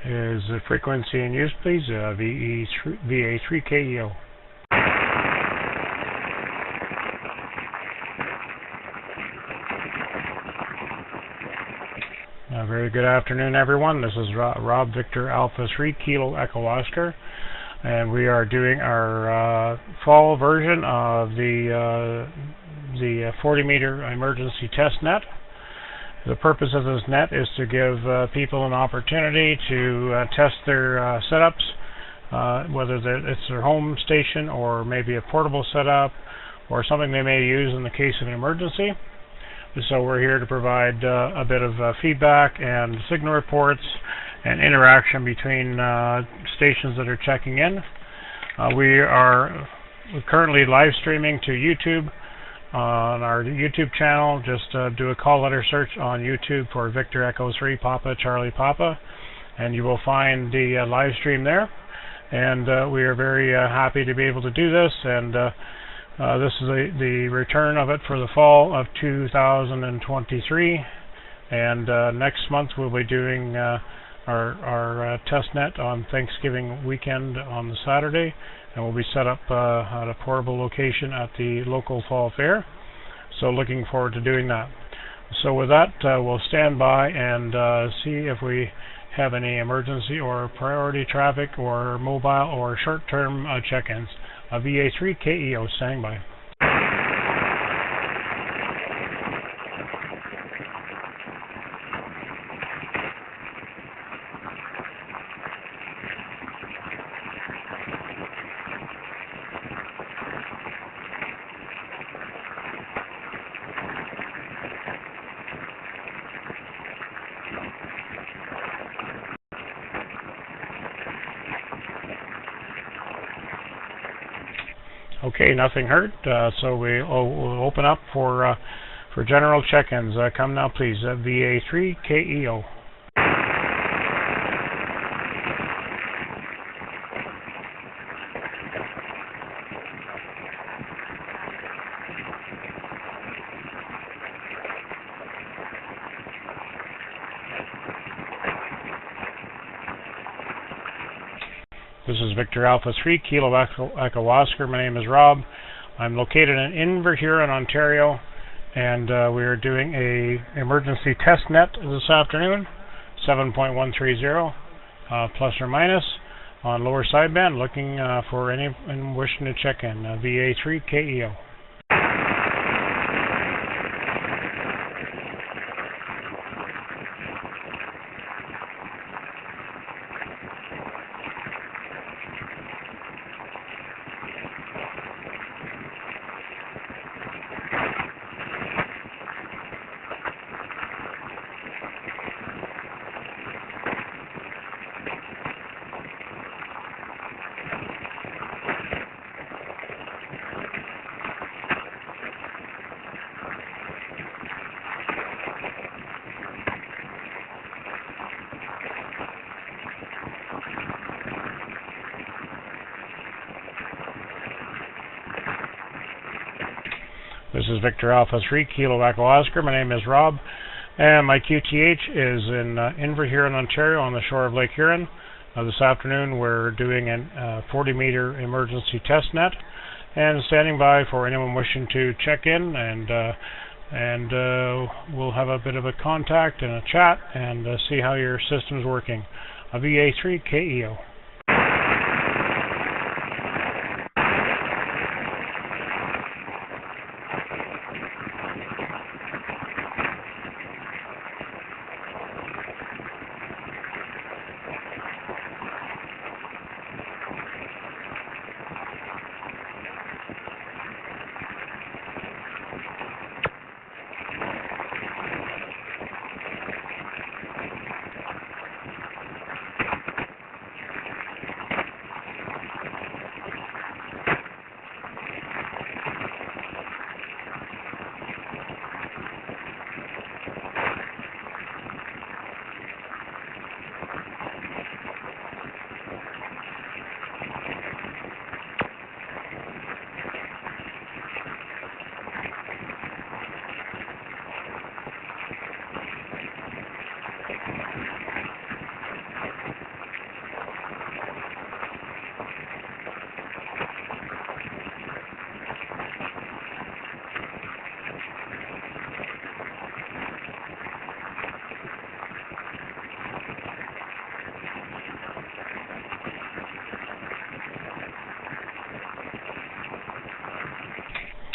Is the frequency in use, please? VA3KEO. Very good afternoon, everyone. This is Rob Victor Alpha 3 Kilo Echo Oscar, and we are doing our fall version of the 40-meter emergency test net. The purpose of this net is to give people an opportunity to test their setups, whether it's their home station or maybe a portable setup or something they may use in the case of an emergency. So we're here to provide a bit of feedback and signal reports and interaction between stations that are checking in. We're currently live streaming to YouTube on our YouTube channel. Just do a call letter search on YouTube for Victor Echo 3 Papa Charlie Papa, and you will find the live stream there. And we are very happy to be able to do this, and this is the return of it for the fall of 2023, and next month we'll be doing our test net on Thanksgiving weekend on the Saturday, and we'll be set up at a portable location at the local fall fair. So looking forward to doing that. So with that, we'll stand by and see if we have any emergency or priority traffic or mobile or short-term check-ins. VA3KEO standing by. Okay, nothing heard, so we'll open up for general check-ins. Come now, please. VA3KEO. This is Victor Alpha 3 Kilo Echo Oscar. My name is Rob. I'm located in Inverhuron, Ontario, and we are doing a emergency test net this afternoon, 7.130 plus or minus on lower sideband, looking for anyone wishing to check in. VA3KEO. This is Victor Alpha 3 Kilo Echo Oscar. My name is Rob, and my QTH is in Inverhuron, Ontario, on the shore of Lake Huron. This afternoon we're doing a 40-meter emergency test net, and standing by for anyone wishing to check in, and we'll have a bit of a contact and a chat and see how your system's working. VA3KEO.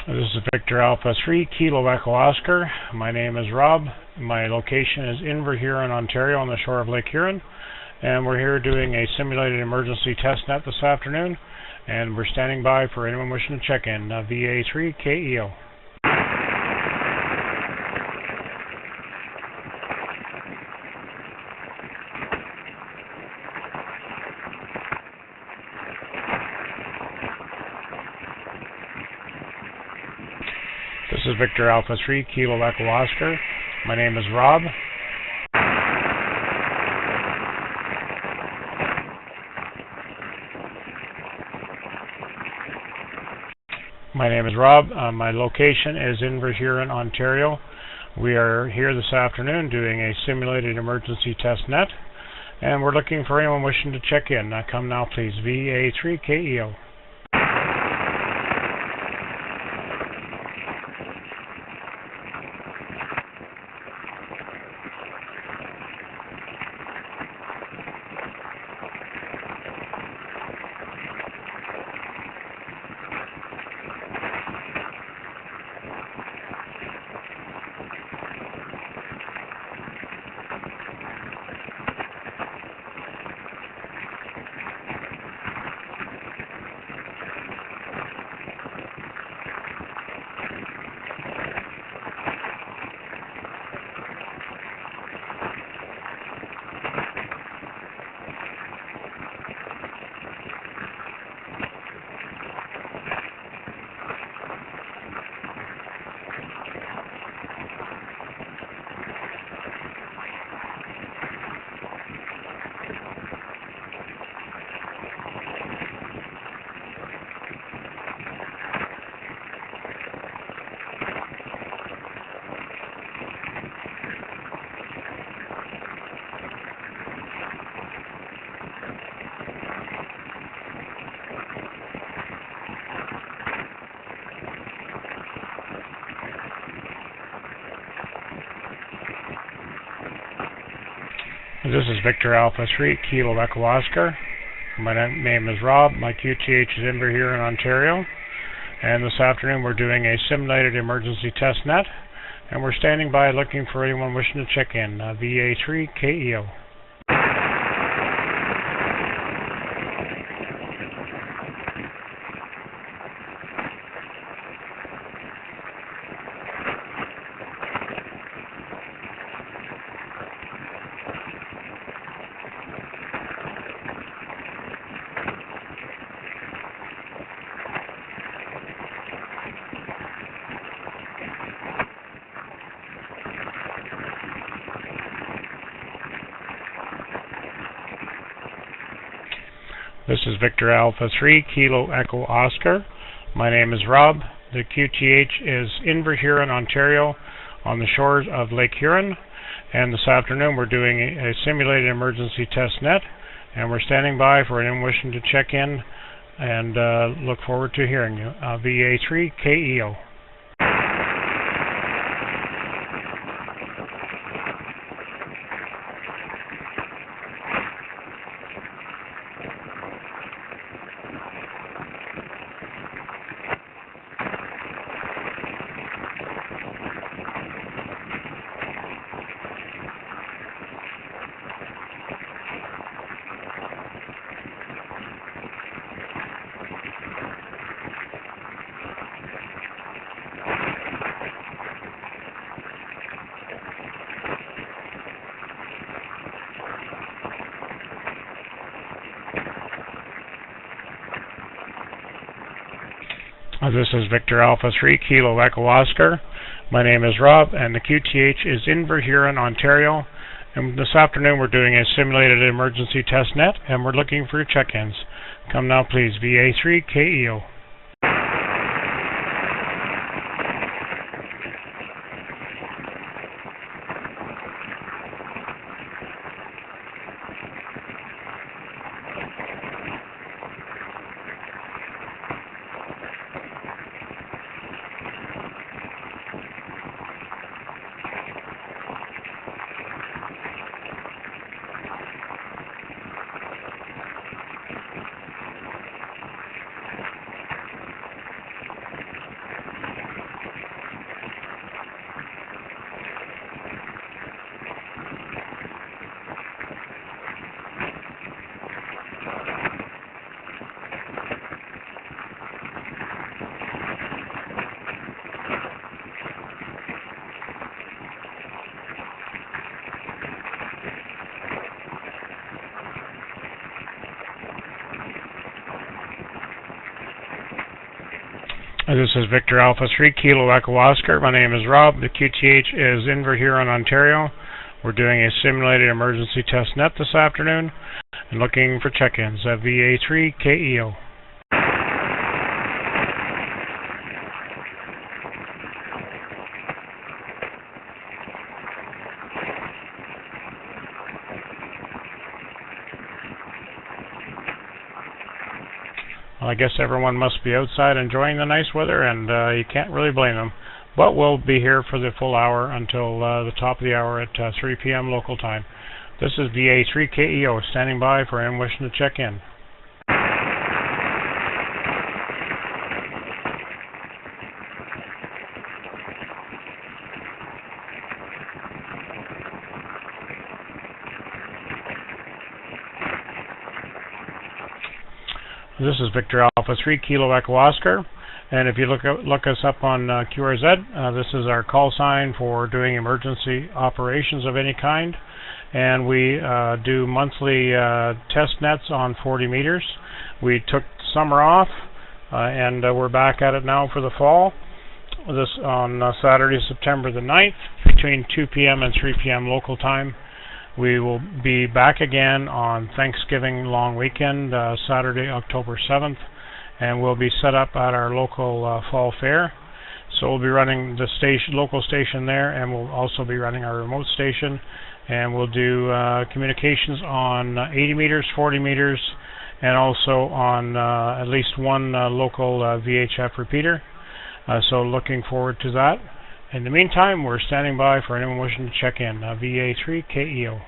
This is Victor Alpha 3 Kilo Echo Oscar. My name is Rob. My location is Inverhuron, Ontario, on the shore of Lake Huron. And we're here doing a simulated emergency test net this afternoon. And we're standing by for anyone wishing to check in. VA3KEO. This is Victor Alpha 3 Kilo Echo Oscar. My name is Rob. My name is Rob. My location is Inverhuron, Ontario. We are here this afternoon doing a simulated emergency test net, and we're looking for anyone wishing to check in. Come now, please. VA3KEO. This is Victor Alpha 3 Kilo Echo Oscar. My name is Rob. My QTH is Inverhuron, Ontario. And this afternoon we're doing a simulated emergency test net. And we're standing by looking for anyone wishing to check in. VA3KEO. This is Victor Alpha 3 Kilo Echo Oscar. My name is Rob. The QTH is Inverhuron, Ontario, on the shores of Lake Huron. And this afternoon we're doing a simulated emergency test net. And we're standing by for anyone wishing to check in and look forward to hearing you. VA3KEO. This is Victor Alpha 3 Kilo Echo Oscar. My name is Rob, and the QTH is Inverhuron, Ontario. And this afternoon we're doing a simulated emergency test net, and we're looking for your check-ins. Come now, please. VA3KEO. This is Victor Alpha 3 Kilo Echo Oscar. My name is Rob. The QTH is Inverhuron, Ontario. We're doing a simulated emergency test net this afternoon and looking for check-ins at VA3KEO. Well, I guess everyone must be outside enjoying the nice weather, and you can't really blame them. But we'll be here for the full hour until the top of the hour at 3 p.m. local time. This is VA3KEO standing by for anyone wishing to check in. This is Victor Alpha 3 Kilo Echo Oscar, and if you look us up on QRZ, this is our call sign for doing emergency operations of any kind, and we do monthly test nets on 40 meters. We took summer off, and we're back at it now for the fall. This on Saturday, September the 9th, between 2 p.m. and 3 p.m. local time. We will be back again on Thanksgiving long weekend, Saturday, October 7th, and we'll be set up at our local fall fair. So we'll be running the local station there, and we'll also be running our remote station, and we'll do communications on 80 meters, 40 meters, and also on at least one local VHF repeater. So looking forward to that. In the meantime, we're standing by for anyone wishing to check in. VA3KEO.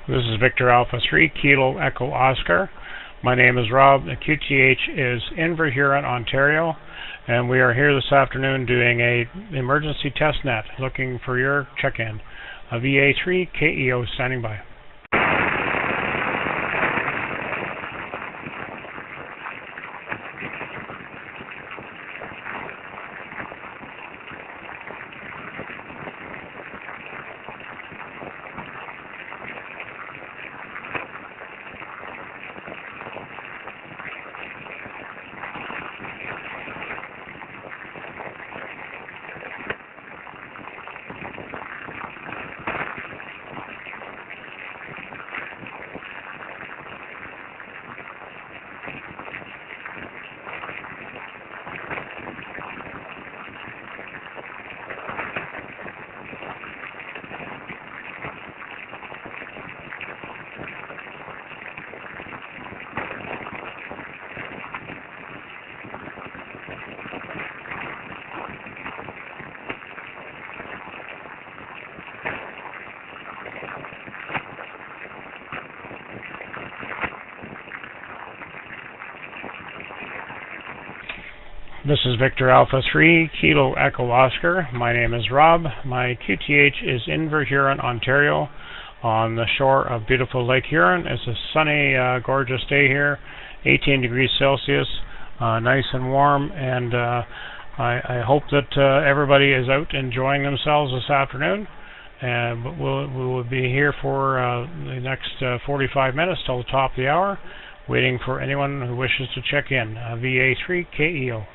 This is Victor Alpha 3 Kilo Echo Oscar. My name is Rob. The QTH is Inverhuron, Ontario, and we are here this afternoon doing a emergency test net, looking for your check-in. VA3KEO standing by. This is Victor Alpha 3 Kilo Echo Oscar. My name is Rob. My QTH is Inverhuron, Ontario, on the shore of beautiful Lake Huron. It's a sunny, gorgeous day here, 18 degrees Celsius, nice and warm, and I hope that everybody is out enjoying themselves this afternoon. But we will be here for the next 45 minutes till the top of the hour, waiting for anyone who wishes to check in. VA3KEO.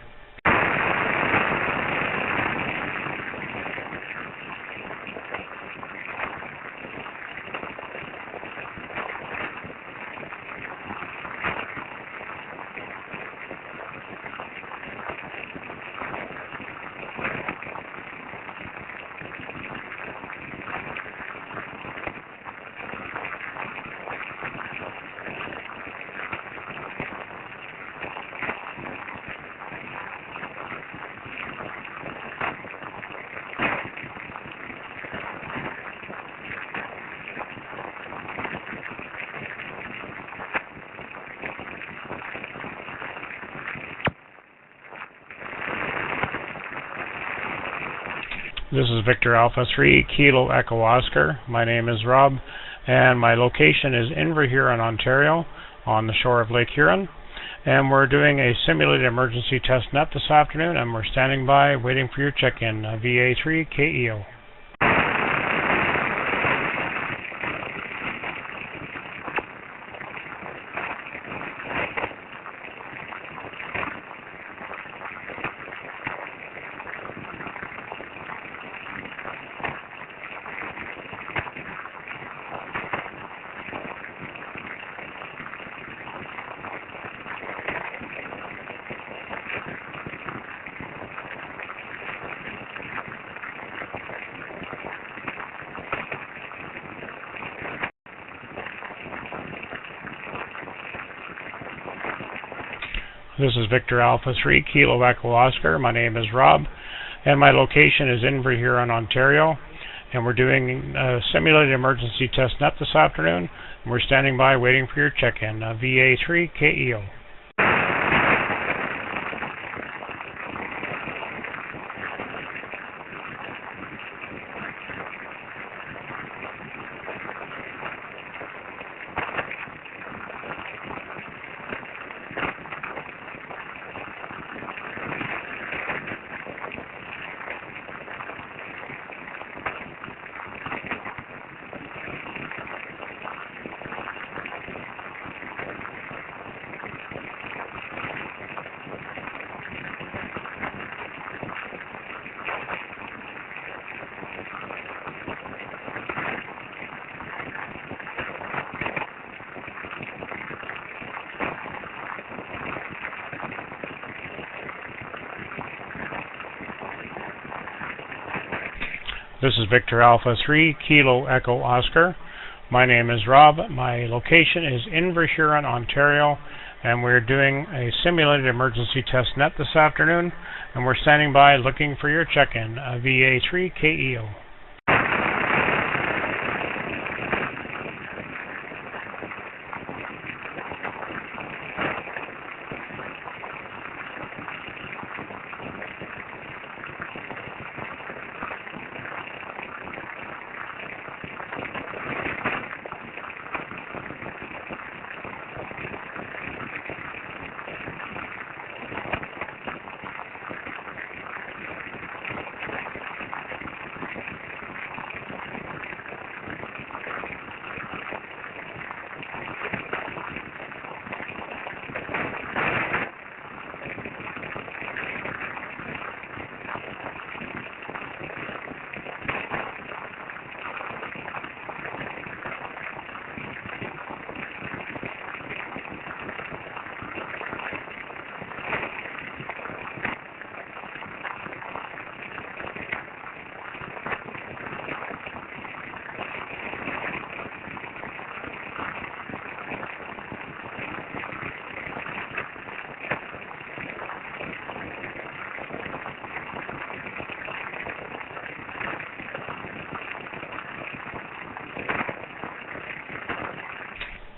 This is Victor Alpha 3 Kilo Echo Oscar. My name is Rob, and my location is Inverhuron, Ontario, on the shore of Lake Huron. And we're doing a simulated emergency test net this afternoon, and we're standing by waiting for your check-in, VA3KEO. This is Victor Alpha 3 Kilo Echo Oscar. My name is Rob, and my location is Inverhuron, Ontario. And we're doing a simulated emergency test net this afternoon. And we're standing by waiting for your check-in, VA3KEO. This is Victor Alpha 3 Kilo Echo Oscar. My name is Rob. My location is Inverhuron, Ontario, and we're doing a simulated emergency test net this afternoon, and we're standing by looking for your check-in, VA3KEO.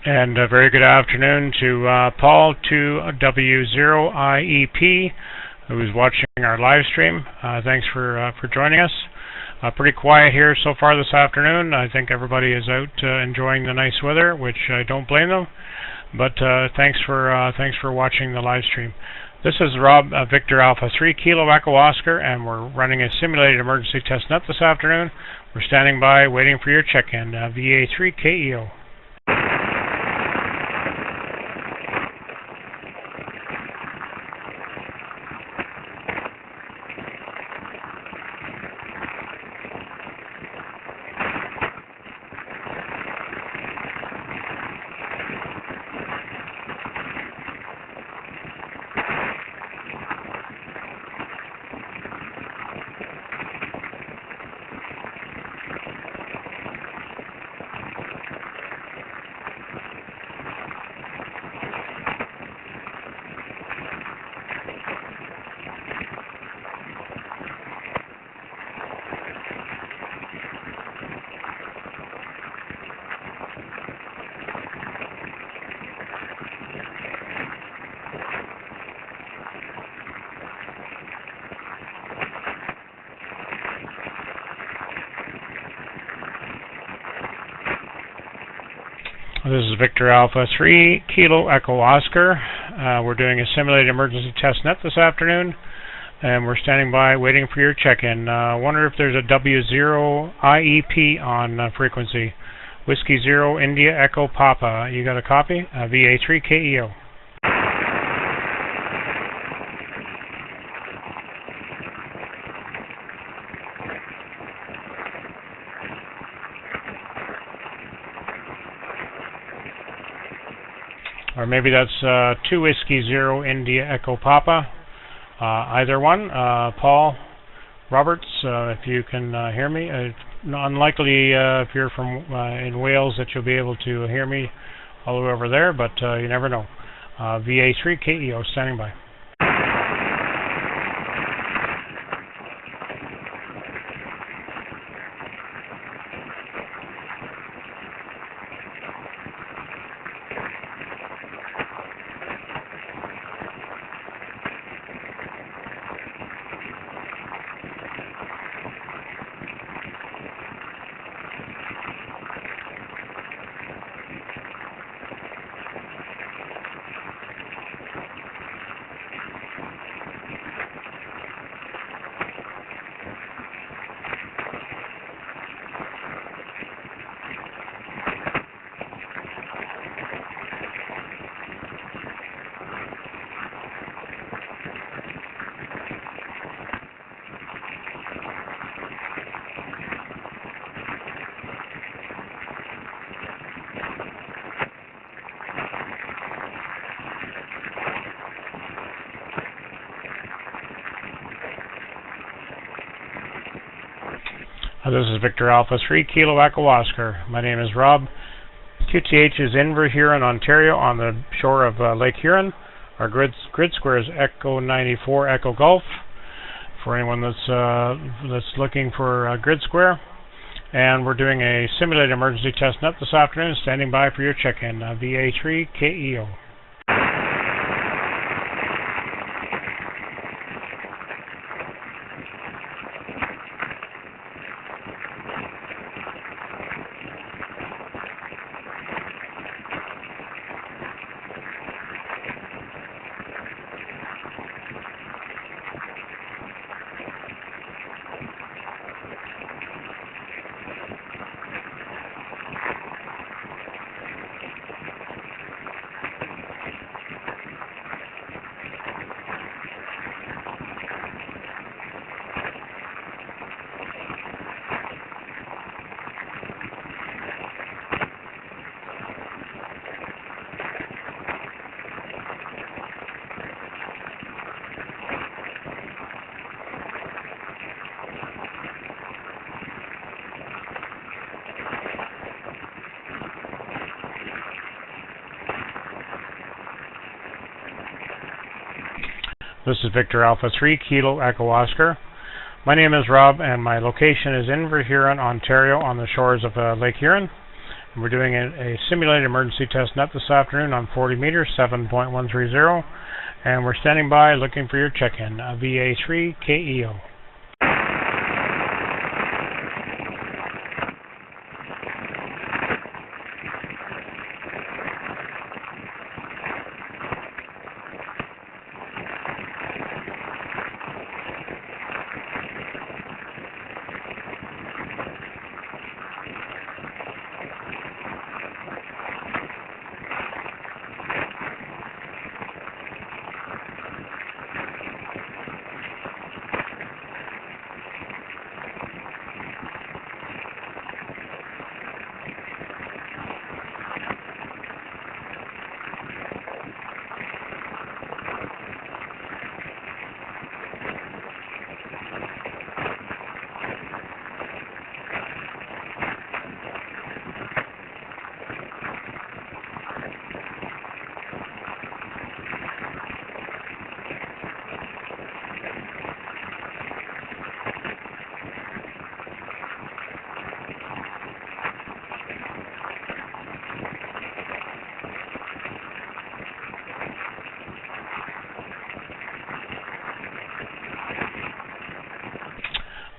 And a very good afternoon to Paul 2W0IEP, who is watching our live stream. Thanks for joining us. Pretty quiet here so far this afternoon. I think everybody is out enjoying the nice weather, which I don't blame them. But thanks for watching the live stream. This is Rob Victor Alpha 3 Kilo Echo Oscar, and we're running a simulated emergency test net this afternoon. We're standing by waiting for your check-in, VA3KEO. This is Victor Alpha 3 Kilo Echo Oscar. We're doing a simulated emergency test net this afternoon, and we're standing by waiting for your check-in. Wonder if there's a W0 IEP on frequency. Whiskey 0 India Echo Papa. You got a copy? VA3KEO. Or maybe that's 2 Whiskey 0 India Echo Papa. Either one. Paul Roberts, if you can hear me. Unlikely if you're from in Wales that you'll be able to hear me all the way over there, but you never know. VA3KEO standing by. This is Victor Alpha 3 Kilo Echo Oscar. My name is Rob. QTH is in Huron, Ontario, on the shore of Lake Huron. Our grid square is Echo 94 Echo Golf. For anyone that's looking for a grid square, and we're doing a simulated emergency test net this afternoon. Standing by for your check-in. VA3KEO. This is Victor Alpha 3 Kilo Echo Oscar. My name is Rob, and my location is in Huron, Ontario, on the shores of Lake Huron. And we're doing a simulated emergency test net this afternoon on 40 meters, 7.130, and we're standing by looking for your check-in. VA3KEO.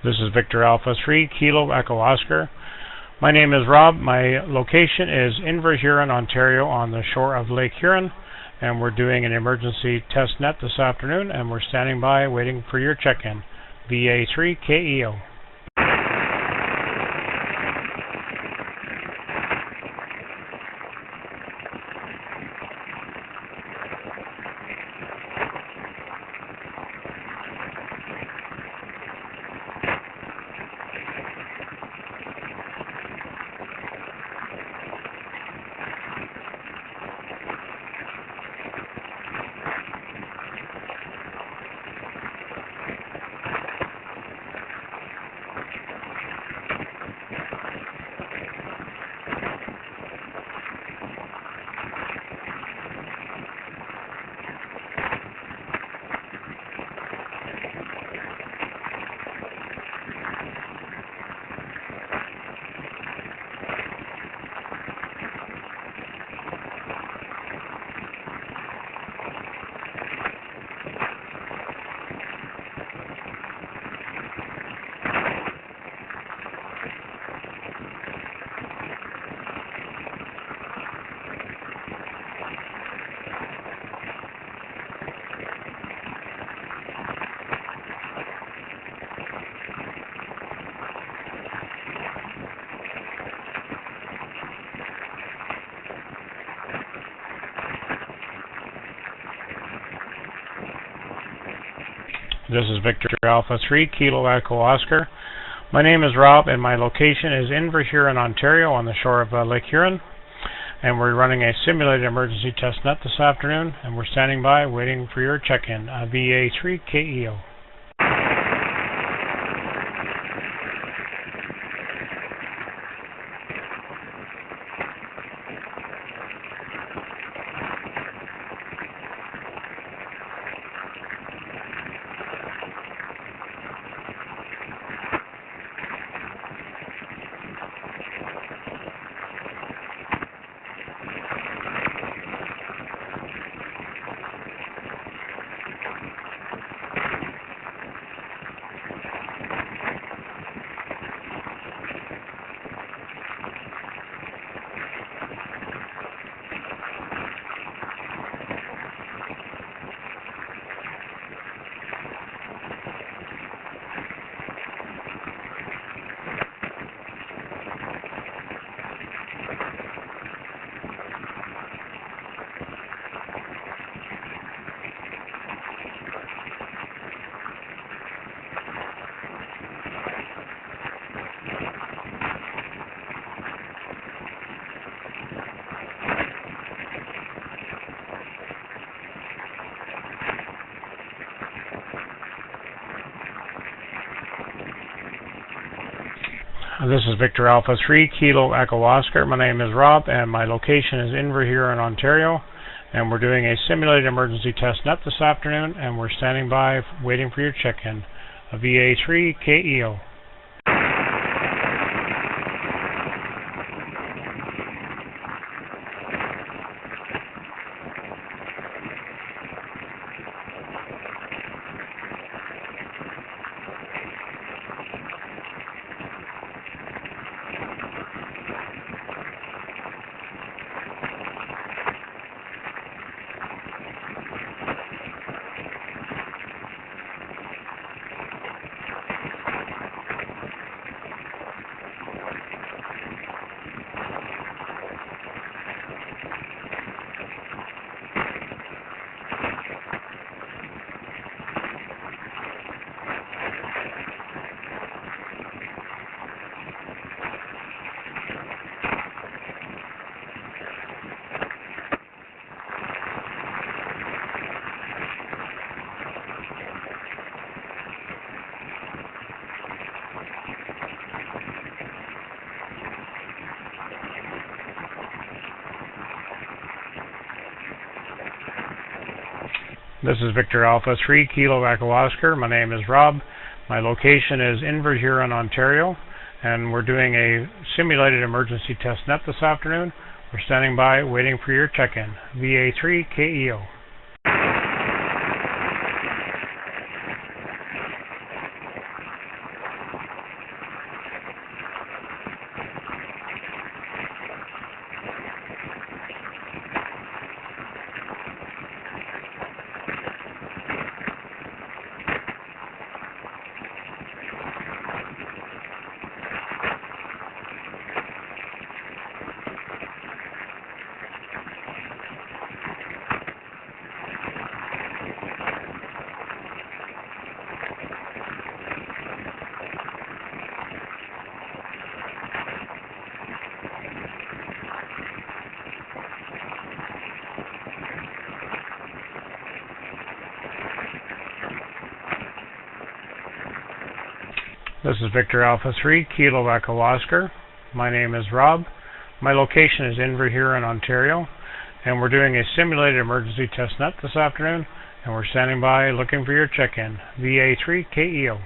This is Victor Alpha 3 Kilo Echo Oscar. My name is Rob. My location is Inver, Huron, Ontario, on the shore of Lake Huron, and we're doing an emergency test net this afternoon, and we're standing by waiting for your check-in. VA3KEO. This is Victor Alpha 3 Kilo Echo Oscar. My name is Rob, and my location is Inver, Huron, Ontario, on the shore of Lake Huron. And we're running a simulated emergency test net this afternoon, and we're standing by waiting for your check-in. VA3KEO. This is Victor Alpha 3 Kilo Echo Oscar. My name is Rob, and my location is Inver, Huron, Ontario, and we're doing a simulated emergency test net this afternoon, and we're standing by waiting for your check-in. VA3KEO. This is Victor Alpha 3 Kilo Echo Oscar. My name is Rob. My location is Inver, Huron, Ontario, and we're doing a simulated emergency test net this afternoon. We're standing by waiting for your check-in. VA3KEO. This is Victor Alpha 3, Kilo Echo Oscar. My name is Rob. My location is Inverhuron, Ontario, and we're doing a simulated emergency test net this afternoon, and we're standing by looking for your check-in, VA3KEO.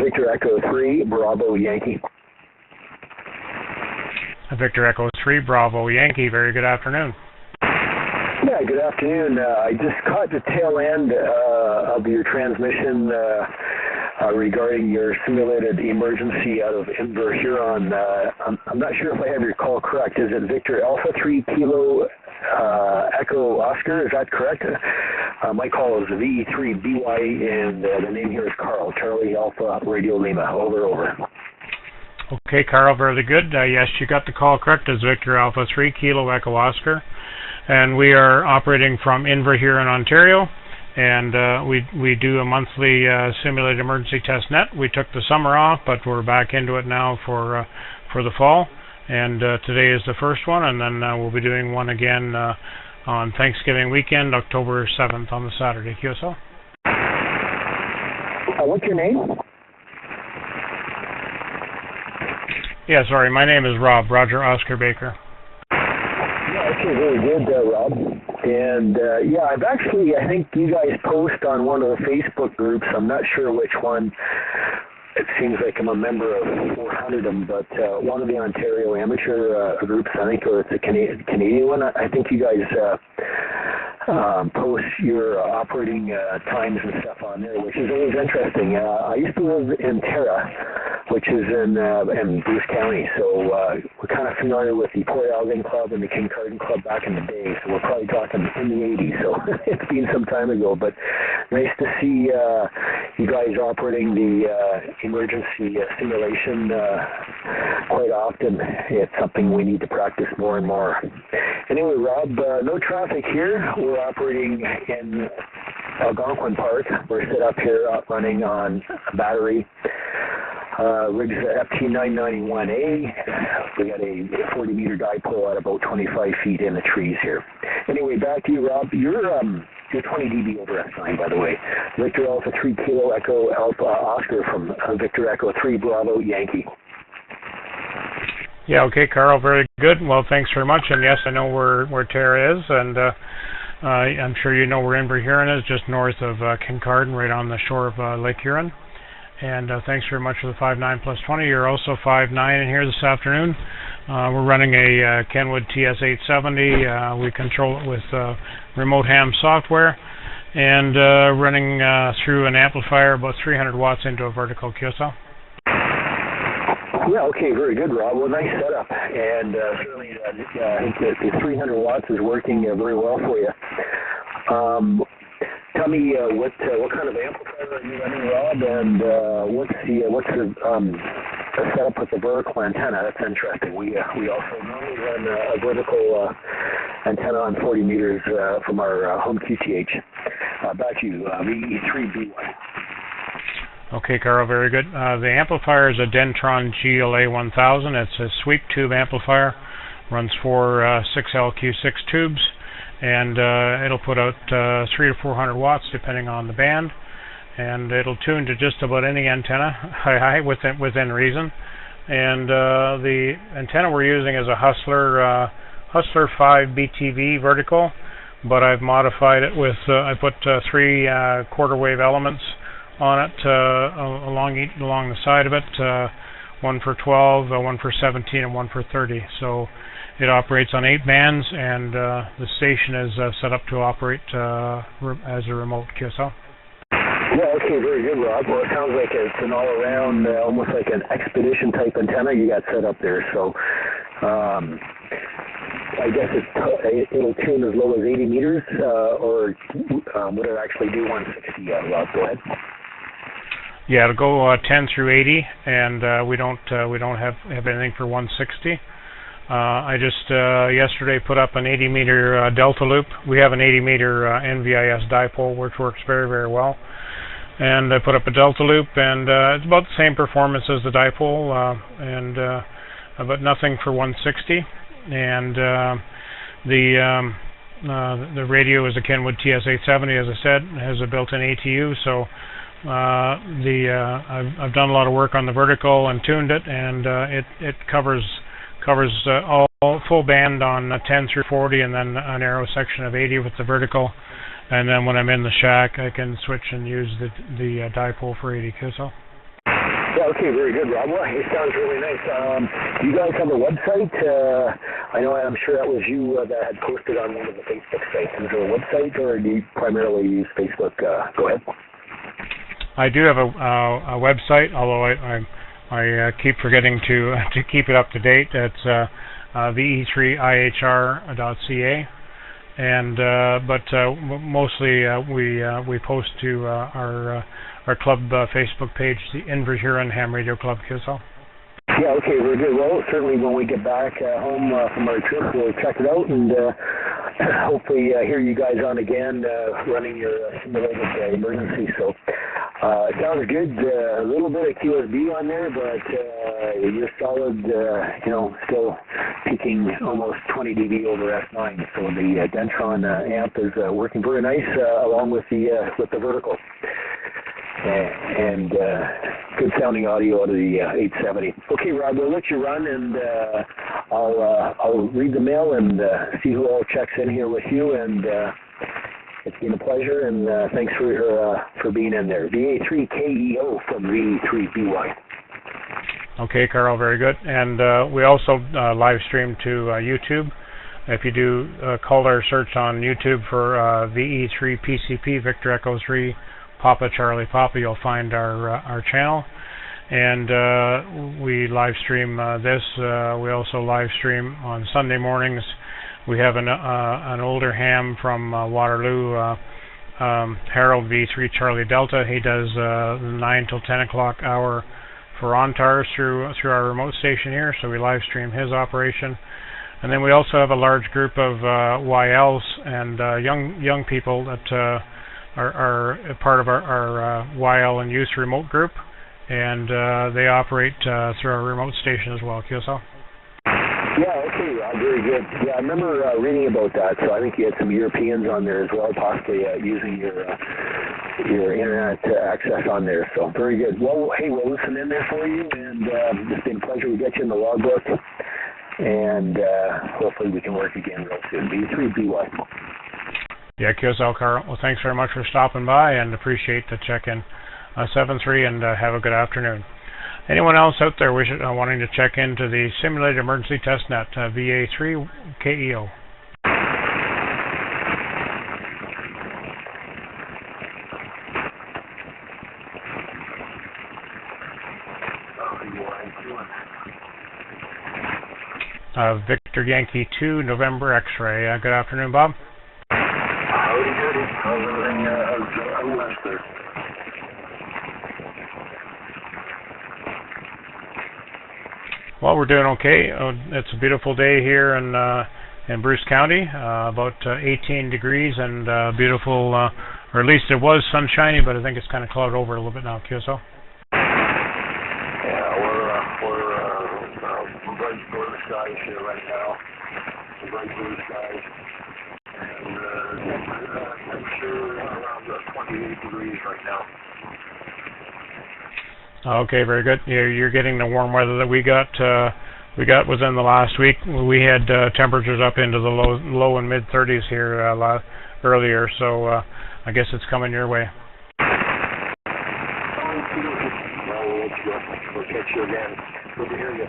Victor Echo 3, Bravo Yankee. Victor Echo 3, Bravo Yankee. Very good afternoon. Yeah, good afternoon. I just caught the tail end of your transmission regarding your simulated emergency out of Inverhuron. I'm not sure if I have your call correct. Is it Victor Alpha 3 Kilo Echo Oscar? Is that correct? My call is VA3BY, and the name here is Carl, Charlie Alpha Radio Lima. Over. Okay, Carl, very good. Yes, you got the call correct. It's Victor Alpha 3 Kilo Echo Oscar, and we are operating from Inverhuron, Ontario, and we do a monthly simulated emergency test net. We took the summer off, but we're back into it now for the fall, and today is the first one, and then we'll be doing one again on Thanksgiving weekend, October 7th, on the Saturday. QSL? What's your name? Yeah, sorry, my name is Rob, Roger Oscar Baker. Yeah, okay, very good, Rob. And I've actually, I think you guys post on one of the Facebook groups. I'm not sure which one. It seems like I'm a member of 400 of them, but one of the Ontario amateur groups, I think, or it's a Canadian one. I think you guys post your operating times and stuff on there, which is always interesting. I used to live in Terra, which is in Bruce County, so we're kind of familiar with the Port Algon Club and the Kincardine Club back in the day, so we're probably talking in the 80s, so it's been some time ago, but nice to see you guys operating the emergency simulation quite often. It's something we need to practice more and more. Anyway, Rob, no traffic here. We're operating in Algonquin Park. We're set up here running on a battery. Rig's FT991A. We got a 40-meter dipole at about 25 feet in the trees here. Anyway, back to you, Rob. You're 20 dB over S9, by the way. Victor Alpha 3 Kilo Echo Alpha Oscar from Victor Echo 3 Bravo Yankee. Yeah, okay, Carl, very good. Well, thanks very much. And yes, I know where Terra is, and I'm sure you know where Inverhuron is, just north of Kincardine, right on the shore of Lake Huron. And thanks very much for the 5.9 plus 20. You're also 5.9 in here this afternoon. We're running a Kenwood TS870. We control it with remote ham software, and running through an amplifier about 300 watts into a vertical QSL. Yeah, okay, very good, Rob. Well, nice setup, and certainly I think the 300 watts is working very well for you. Tell me what kind of amplifier are you running, Rob, and what's the setup with the vertical antenna? That's interesting. We also normally run a vertical antenna on 40 meters from our home QTH. Back to you, VE3BY. Okay, Carl, very good. The amplifier is a Dentron GLA 1000. It's a sweep tube amplifier. Runs 4 6LQ6 tubes, and it'll put out 300 to 400 watts depending on the band, and it'll tune to just about any antenna, within reason. And the antenna we're using is a Hustler 5 BTV vertical, but I've modified it with I put 3 quarter wave elements on it along the side of it, one for 12, one for 17, and one for 30. So it operates on 8 bands, and the station is set up to operate as a remote QSL. Yeah, okay, very good, Rob. Well, it sounds like it's an all-around, almost like an expedition type antenna you got set up there. So I guess it'll tune as low as 80 meters, or would it actually do 160? Rob, go ahead. Yeah, it'll go 10 through 80, and we don't have anything for 160. I just yesterday put up an 80-meter delta loop. We have an 80-meter NVIS dipole, which works very, very well. And I put up a delta loop, and it's about the same performance as the dipole, but nothing for 160. And the radio is a Kenwood TS870, as I said. It has a built-in ATU, so I've done a lot of work on the vertical and tuned it, and it covers all full band on 10 through 40, and then a narrow section of 80 with the vertical. And then when I'm in the shack, I can switch and use the dipole for 80 QSL. Yeah, okay, very good, Rob. Well, it sounds really nice. Do you guys have a website? I'm sure that was you that had posted on one of the Facebook sites. Is there a website, or do you primarily use Facebook? Go ahead. I do have a website, although I keep forgetting to keep it up to date. It's VA3KEO.ca, and mostly we post to our club Facebook page, the Inver Huron Ham Radio Club QSL. Yeah, okay, very good. Well, certainly when we get back home from our trip, we'll check it out and hopefully hear you guys on again running your simulated emergency. So it sounds good. A little bit of QSB on there, but you're solid, still peaking almost 20 dB over S9. So the Dentron amp is working very nice along with the vertical. And good sounding audio out of the 870. Okay, Rob, we'll let you run, and I'll read the mail and see who all checks in here with you. And it's been a pleasure, and thanks for being in there. VA3KEO from VA3BY. Okay, Carl, very good. And we also live stream to YouTube. If you do color search on YouTube for VE3PCP Victor Echo 3 Papa Charlie Papa, you'll find our channel, and we live stream this. We also live stream on Sunday mornings. We have an older ham from Waterloo, Harold V3 Charlie Delta. He does 9 till 10 o'clock hour for ONTARS through our remote station here, so we live stream his operation. And then we also have a large group of YLs and young people that are part of our YL and youth remote group, and they operate through our remote station as well, QSL. Yeah, okay, very good. Yeah, I remember reading about that, so I think you had some Europeans on there as well, possibly using your internet access on there, so very good. Well, hey, we'll listen in there for you, and it's been a pleasure to get you in the logbook, and hopefully we can work again real soon. B3BY. Yeah, QSL, Carl. Well, thanks very much for stopping by, and appreciate the check-in. 7-3, and have a good afternoon. Anyone else out there wanting to check into the Simulated Emergency Test Net, VA3KEO? Victor Yankee 2, November X-ray. Good afternoon, Bob. Howdy, howdy. How's everything out west there? Well, we're doing okay. It's a beautiful day here in Bruce County, about 18 degrees and beautiful, or at least it was sunshiny, but I think it's kind of clouded over a little bit now, QSO. Yeah, we're bright blue skies here right now. Bright blue skies. And temperature around 28 degrees right now. Okay, very good. You're getting the warm weather that we got within the last week. We had temperatures up into the low and mid 30s here earlier, so I guess it's coming your way. We'll catch you again. Good to hear you.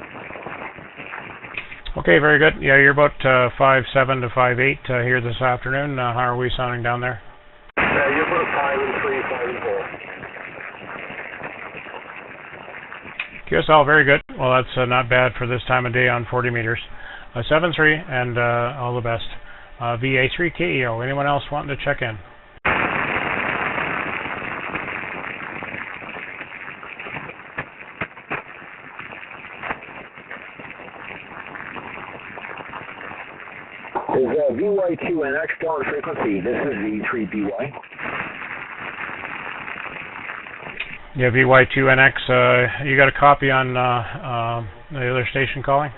Okay, very good. Yeah, you're about 5'7" to 5'8" here this afternoon. How are we sounding down there? You're about 5'3", 5'4". QSL, very good. Well, that's not bad for this time of day on 40 meters. 7-3, and all the best. VA3KEO. Anyone else wanting to check in? Is VY2NX still on frequency? This is V3BY. Yeah, VY2NX. You got a copy on the other station calling?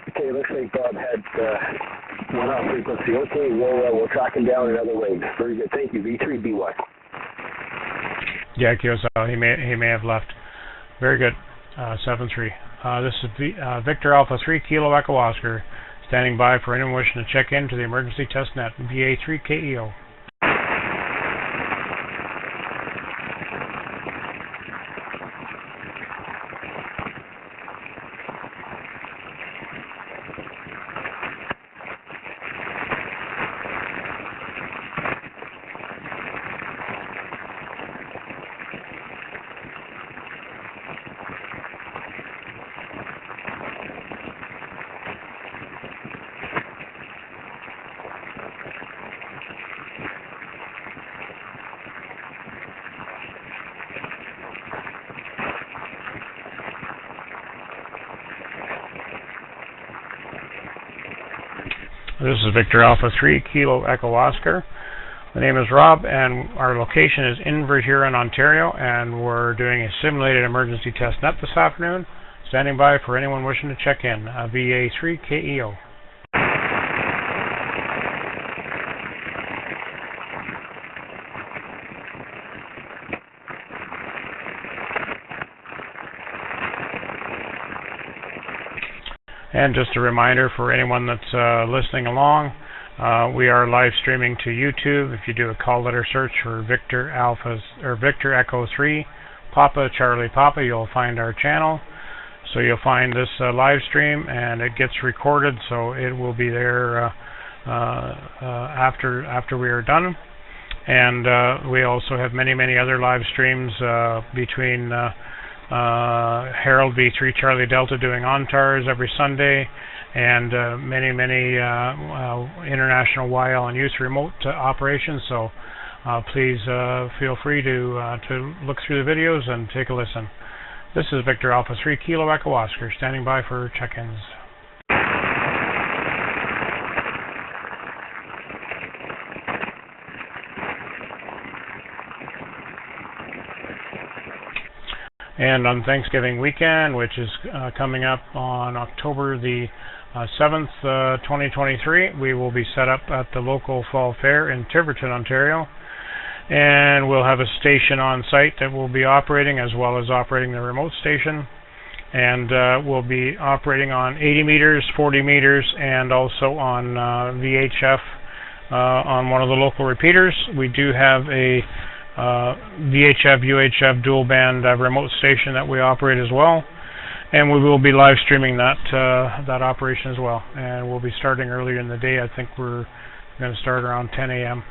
Okay, looks like Bob had one off frequency. Okay, we'll track him down another way. Very good. Thank you. V3BY. Yeah, QSL. He may have left. Very good. 7-3. This is Victor Alpha 3 Kilo Echo Oscar, standing by for anyone wishing to check into the emergency test net. VA3KEO. This is Victor Alpha 3 Kilo Echo Oscar. The name is Rob, and our location is in Huron, Ontario, and we're doing a simulated emergency test net this afternoon. Standing by for anyone wishing to check in. VA3KEO. And just a reminder for anyone that's listening along, we are live streaming to YouTube. If you do a call letter search for Victor Echo 3 Papa Charlie Papa, you'll find our channel. So you'll find this live stream, and it gets recorded, so it will be there after we are done. And we also have many other live streams between Harold V3 Charlie Delta doing ONTARS every Sunday, and many international YL and youth remote operations. So please feel free to look through the videos and take a listen. This is Victor Alpha 3 Kilo Echo Oscar, standing by for check-ins. And on Thanksgiving weekend, which is coming up on October the 7th, 2023, we will be set up at the local fall fair in Tiverton, Ontario. And we'll have a station on site that will be operating, as well as operating the remote station. And we'll be operating on 80 meters, 40 meters, and also on VHF on one of the local repeaters. We do have a VHF, UHF dual band remote station that we operate as well, and we will be live streaming that operation as well. And we'll be starting earlier in the day. I think we're going to start around 10 a.m.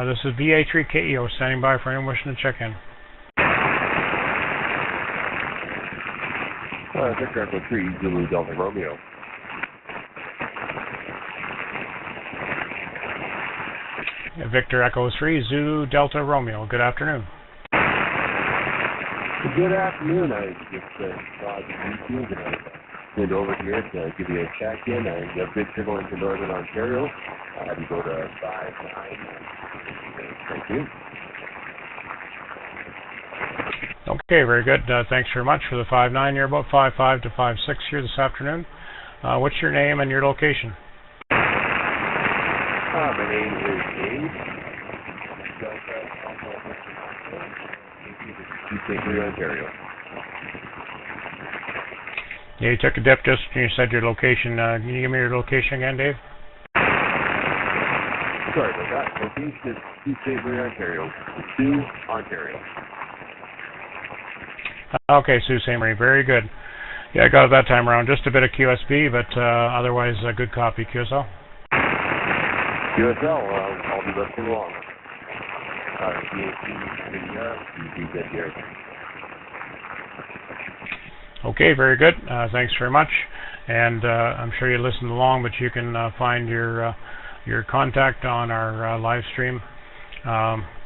This is VA3KEO, standing by for anyone wishing to check in. Victor Echo 3 Zulu Delta Romeo. Victor Echo 3 Zulu Delta Romeo. Good afternoon. Good afternoon. I just saw the YouTube, and I went over here to give you a check-in. I have good signal into Northern Ontario. You go to 5-9. Thank you. Okay, very good. Thanks very much for the 5-9. You're about 5-5 to 5-6 here this afternoon. What's your name and your location? My name is Dave. Delta, Ontario. Yeah, you took a dip just when you said your location. Can you give me your location again, Dave? Sorry about that. Location is Sault Ste. Marie, Ontario. Sault, Ontario. Okay, Sault Ste. Marie. Very good. Yeah, I got it that time around. Just a bit of QSB, but otherwise a good copy. QSL? QSL, I'll be listening along. VA3, you be good here. Okay, very good. Thanks very much. And I'm sure you listened along, but you can find your contact on our live stream.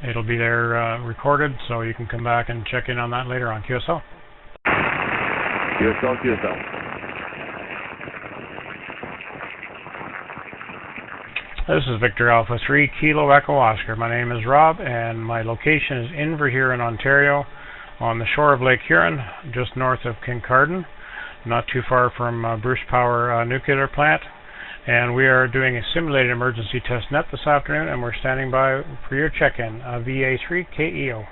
It'll be there recorded, so you can come back and check in on that later on. QSL. QSL. This is Victor Alpha 3 Kilo Echo Oscar. My name is Rob, and my location is Inverhuron, Ontario, on the shore of Lake Huron, just north of Kincardine, not too far from Bruce Power nuclear plant. And we are doing a simulated emergency test net this afternoon, and we're standing by for your check-in, VA3KEO.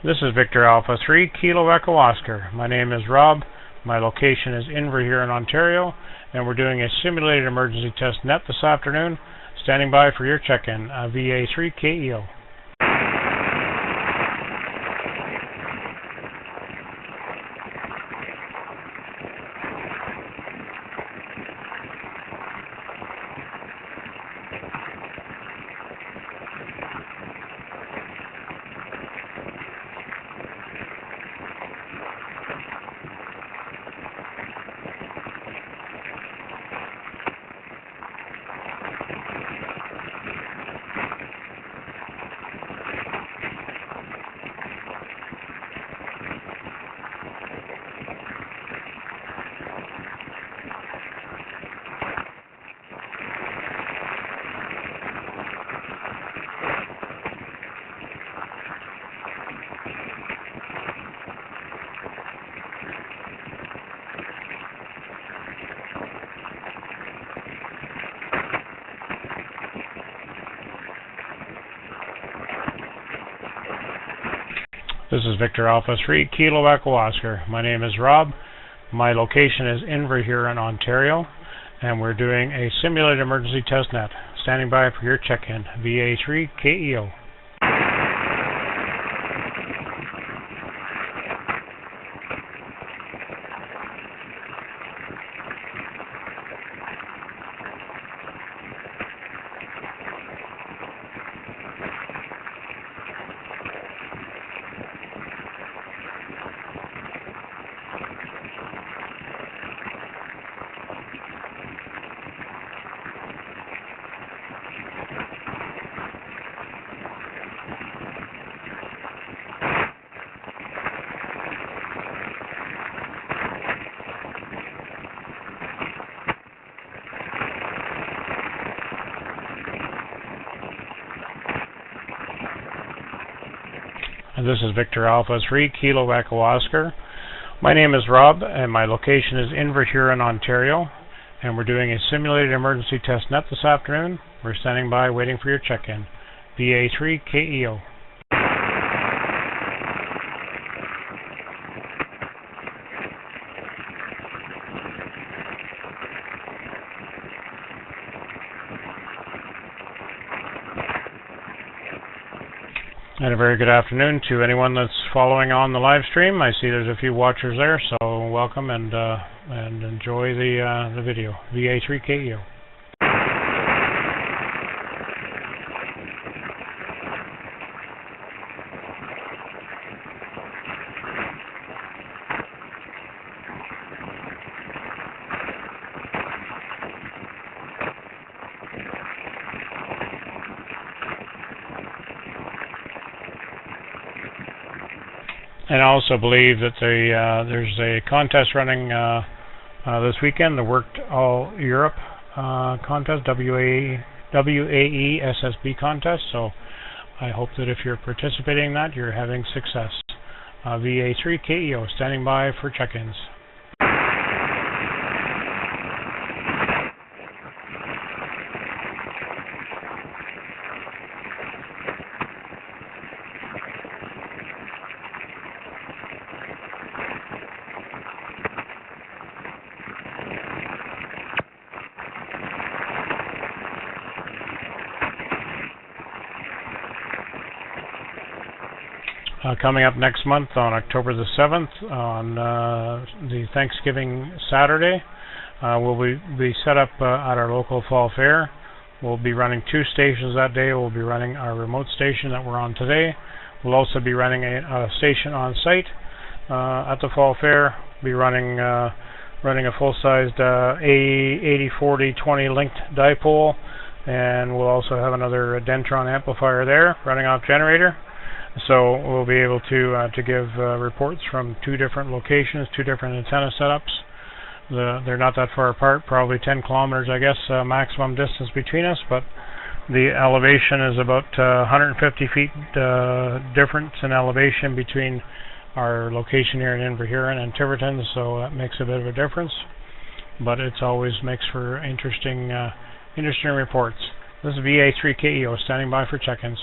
This is Victor Alpha 3 Kilo Echo Oscar. My name is Rob. My location is Inverhuron, Ontario, and we're doing a simulated emergency test net this afternoon. Standing by for your check-in, VA3KEO. This is Victor Alpha 3 Kilo Echo Oscar. My name is Rob. My location is Inverhuron, Ontario, and we're doing a simulated emergency test net. Standing by for your check-in, VA3KEO. And this is Victor Alpha 3 Kilo Echo Oscar. My name is Rob, and my location is Inverhuron, Ontario, and we're doing a simulated emergency test net this afternoon. We're standing by waiting for your check-in. VA3KEO. And a very good afternoon to anyone that's following on the live stream. I see there's a few watchers there, so welcome and enjoy the video. VA3KEO. And I also believe that there's a contest running this weekend, the Worked All Europe contest, WAE SSB contest. So I hope that if you're participating in that, you're having success. VA3KEO, standing by for check-ins. Coming up next month on October the 7th, on the Thanksgiving Saturday, we'll be set up at our local fall fair. We'll be running 2 stations that day. We'll be running our remote station that we're on today. We'll also be running a station on site at the fall fair. We'll be running a full-sized A8040-20 linked dipole, and we'll also have another Dentron amplifier there running off generator. So we'll be able to give reports from 2 different locations, 2 different antenna setups. They're not that far apart, probably 10 kilometers, I guess, maximum distance between us, but the elevation is about 150 feet difference in elevation between our location here in Inverhuron and Tiverton, so that makes a bit of a difference. But it always makes for interesting reports. This is VA3KEO standing by for check-ins.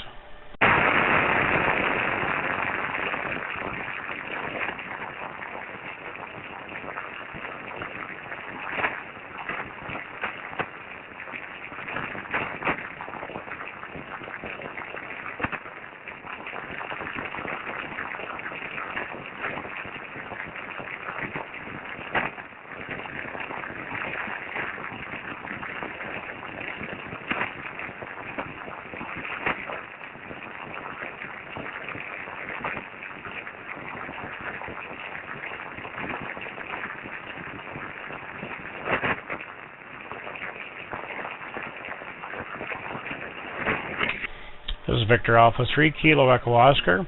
This is Victor Alpha 3 Kilo Echo Oscar.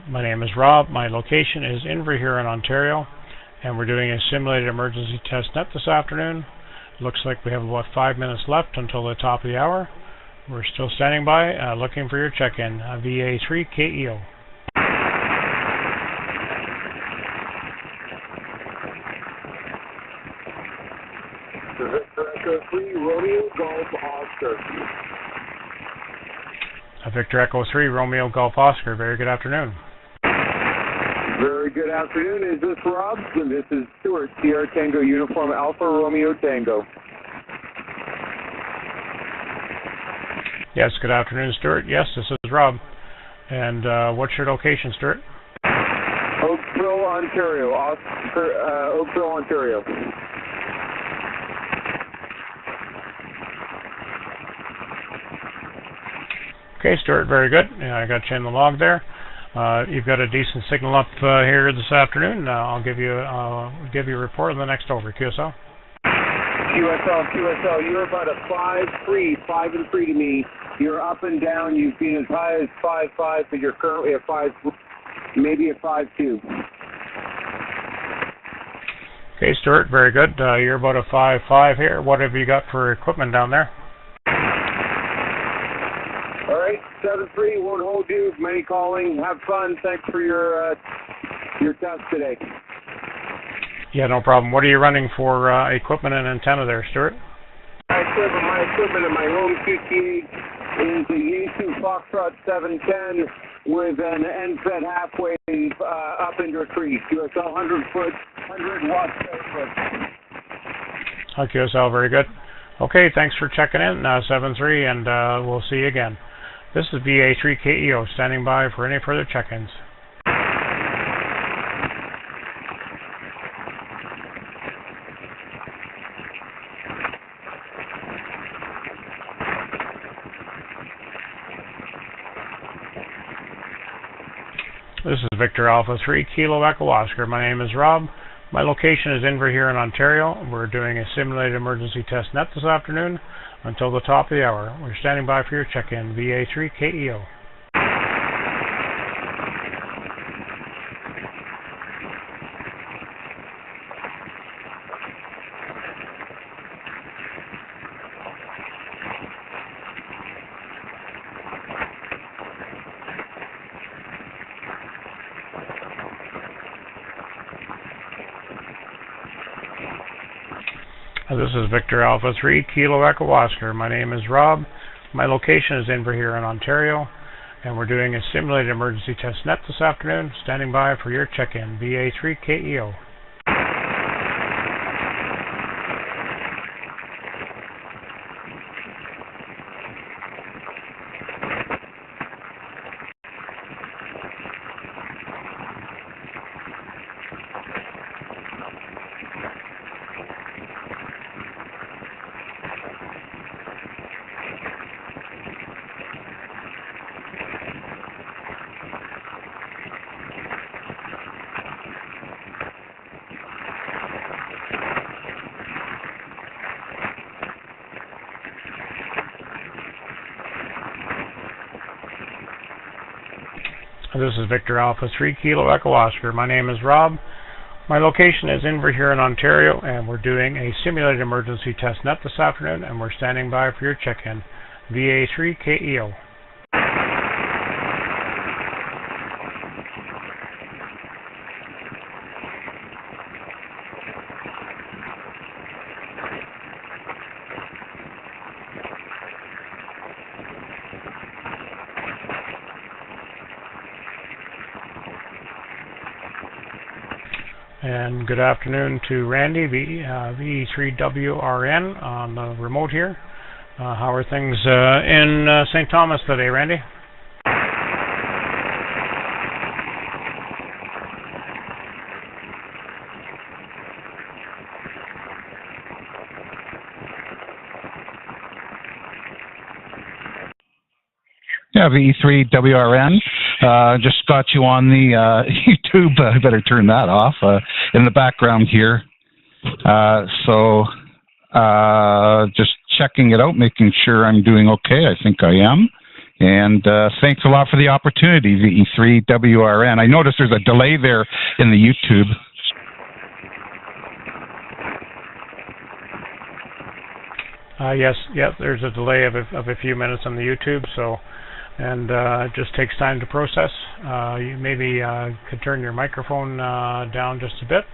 My name is Rob. My location is Inverhuron, Ontario, and we're doing a simulated emergency test net this afternoon. Looks like we have about 5 minutes left until the top of the hour. We're still standing by, looking for your check-in. VA3KEO. Victor Echo 3 Romeo Golf Oscar. Victor Echo 3 Romeo Golf Oscar. Very good afternoon. Very good afternoon. Is this Rob? And this is Stuart, Sierra Tango Uniform Alpha Romeo Tango. Yes, good afternoon, Stuart. Yes, this is Rob. And what's your location, Stuart? Oakville, Ontario. Oakville, Ontario. Okay, Stuart, very good. I got you in the log there. You've got a decent signal up here this afternoon. I'll give you a report on the next over. QSL. QSL, you're about a 5 and 3 to me. You're up and down. You've been as high as 5.5, but you're currently at 5, maybe a 5.2. Okay, Stuart, very good. You're about a 5.5 here. What have you got for equipment down there? All right, 7-3, won't hold you. Many calling. Have fun. Thanks for your test today. Yeah, no problem. What are you running for equipment and antenna there, Stuart? My equipment in my home QTA is a Yaesu Foxtrot 710 with an NFET half wave up into a tree. QSL 100 watts output. Hi, QSL, very good. Okay, thanks for checking in, 7-3, and we'll see you again. This is VA3KEO standing by for any further check-ins. This is Victor Alpha 3 Kilo Echo Oscar. My name is Rob. My location is Inverhuron, Ontario. We're doing a simulated emergency test net this afternoon until the top of the hour. We're standing by for your check-in. VA3KEO. This is Victor Alpha 3 Kilo Echo Oscar. My name is Rob. My location is Inverhuron, Ontario, and we're doing a simulated emergency test net this afternoon. Standing by for your check-in. VA3KEO. This is Victor Alpha 3 Kilo Echo Oscar. My name is Rob. My location is Inverhuron, Ontario, and we're doing a simulated emergency test net this afternoon, and we're standing by for your check-in. VA3KEO. And good afternoon to Randy, VE3WRN on the remote here. How are things in St. Thomas today, Randy? Yeah, VE3WRN. Just got you on the YouTube. I better turn that off in the background here. Just checking it out, making sure I'm doing okay. I think I am. And thanks a lot for the opportunity, VE3WRN. I noticed there's a delay there in the YouTube. Yes, there's a delay of a few minutes on the YouTube, and it just takes time to process. You maybe could turn your microphone down just a bit.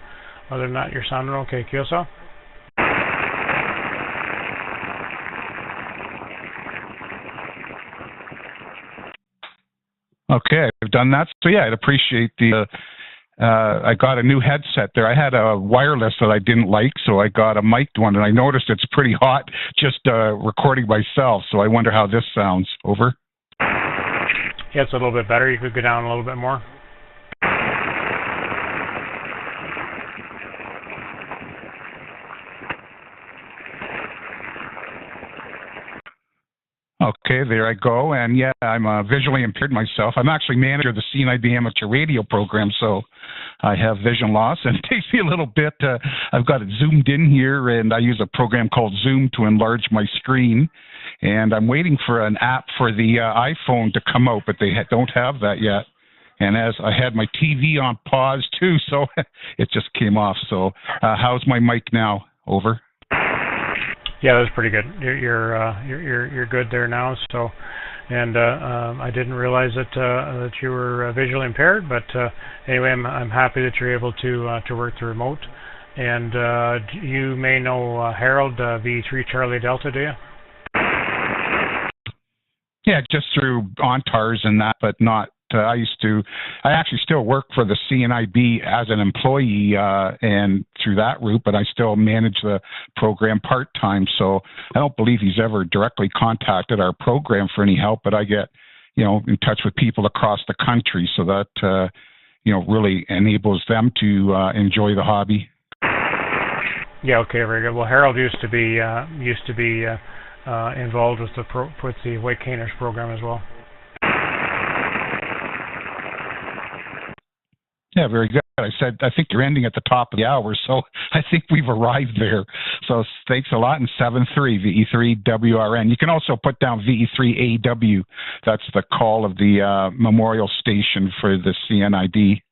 Other than that, you're sounding okay, Kyoso. Okay, I've done that. So yeah, I'd appreciate the. I got a new headset there. I had a wireless that I didn't like, so I got a mic'd one, and I noticed it's pretty hot just recording myself. So I wonder how this sounds. Over. Yeah, it's a little bit better. You could go down a little bit more. Okay, there I go. And yeah, I'm visually impaired myself. I'm actually manager of the CNIB amateur radio program, so I have vision loss, and it takes me a little bit. I've got it zoomed in here, and I use a program called Zoom to enlarge my screen. And I'm waiting for an app for the iPhone to come out, but they don't have that yet. And as I had my TV on pause too, so it just came off. So how's my mic now? Over. Yeah, that's pretty good. You're good there now. So, and I didn't realize that you were visually impaired, but anyway, I'm happy that you're able to work the remote. And you may know Harold V3 Charlie Delta, do you? Yeah, just through ONTARS and that, but not. I actually still work for the CNIB as an employee and through that route, but I still manage the program part-time. So I don't believe he's ever directly contacted our program for any help, but I get, in touch with people across the country, so that, really enables them to enjoy the hobby. Yeah, okay, very good. Well, Harold used to be involved with the White Caners program as well. Yeah, very good. I think you're ending at the top of the hour, so I think we've arrived there. So thanks a lot, and 7-3, VE3WRN. You can also put down VE3AW. That's the call of the memorial station for the CNID.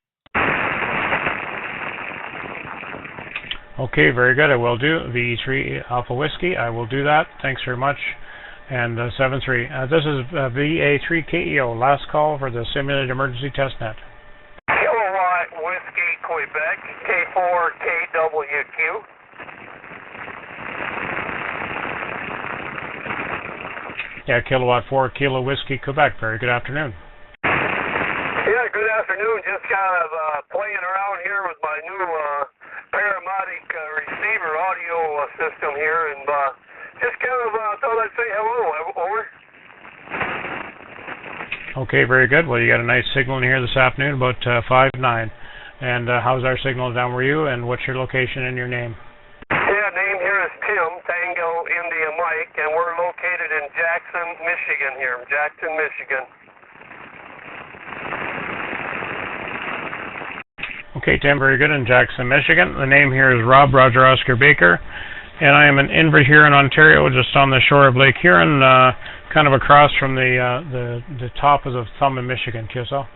Okay, very good. I will do. VE3 Alpha Whiskey, I will do that. Thanks very much. And 7-3. This is VA3KEO, last call for the simulated emergency test net. Whiskey, Quebec, K4KWQ. Yeah, Kilowatt 4 Kilo Whiskey, Quebec. Very good afternoon. Yeah, good afternoon. Just kind of playing around here with my new Paramotic receiver audio system here, and just kind of thought I'd say hello. Over. Okay, very good. Well, you got a nice signal in here this afternoon, about 5-9. And how's our signal down where you, and what's your location and your name? Yeah, name here is Tim, Tango India Mike, and we're located in Jackson, Michigan here. Jackson, Michigan. Okay, Tim, very good. In Jackson, Michigan. The name here is Rob Roger Oscar Baker, and I am in Inverhuron, Ontario, just on the shore of Lake Huron, kind of across from the top of the thumb in Michigan, QSL.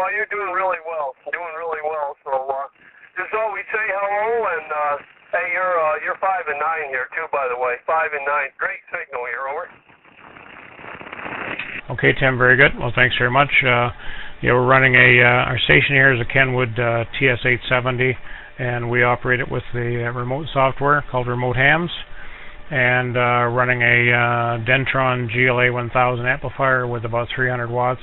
well, you're doing really well. Doing really well. So just always say hello, and hey, you're 5 and 9 here too, by the way. 5 and 9. Great signal here. Over. Okay, Tim. Very good. Well, thanks very much. Yeah, we're running our station here is a Kenwood TS870, and we operate it with the remote software called Remote Hams, and running a Dentron GLA 1000 amplifier with about 300 watts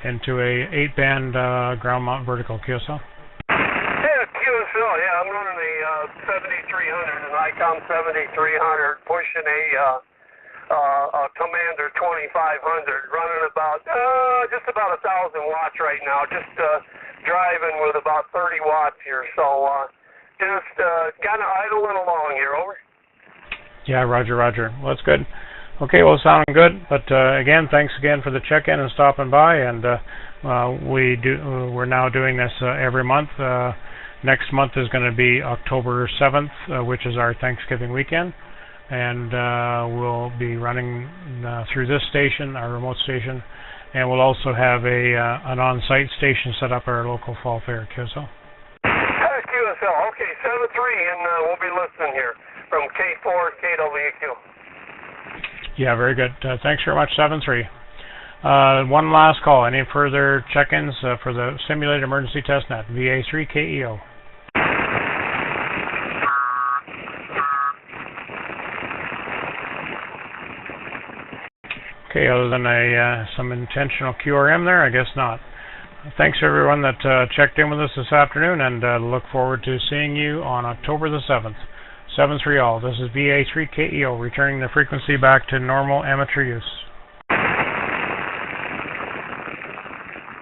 into a 8-band ground mount vertical QSL. Yeah, QSL. Yeah, I'm running a 7300, an ICOM 7300, pushing a Commander 2500, running about just about 1,000 watts right now. Just driving with about 30 watts here, so just kind of idling along here. Over. Yeah, Roger. Well, that's good. Okay, well, sounding good. But again, thanks again for the check-in and stopping by. And we're now doing this every month. Next month is going to be October 7th, which is our Thanksgiving weekend. And we'll be running through this station, our remote station, and we'll also have an on-site station set up at our local fall fair, QSL. QSL, okay, 7-3, and we'll be listening here from K4 KWQ. Yeah, very good. Thanks very much, 7-3. One last call. Any further check-ins for the simulated emergency test net, VA3KEO? Okay, other than some intentional QRM there, I guess not. Thanks everyone that checked in with us this afternoon, and look forward to seeing you on October the 7th. 7-3 all. This is VA3KEO returning the frequency back to normal amateur use.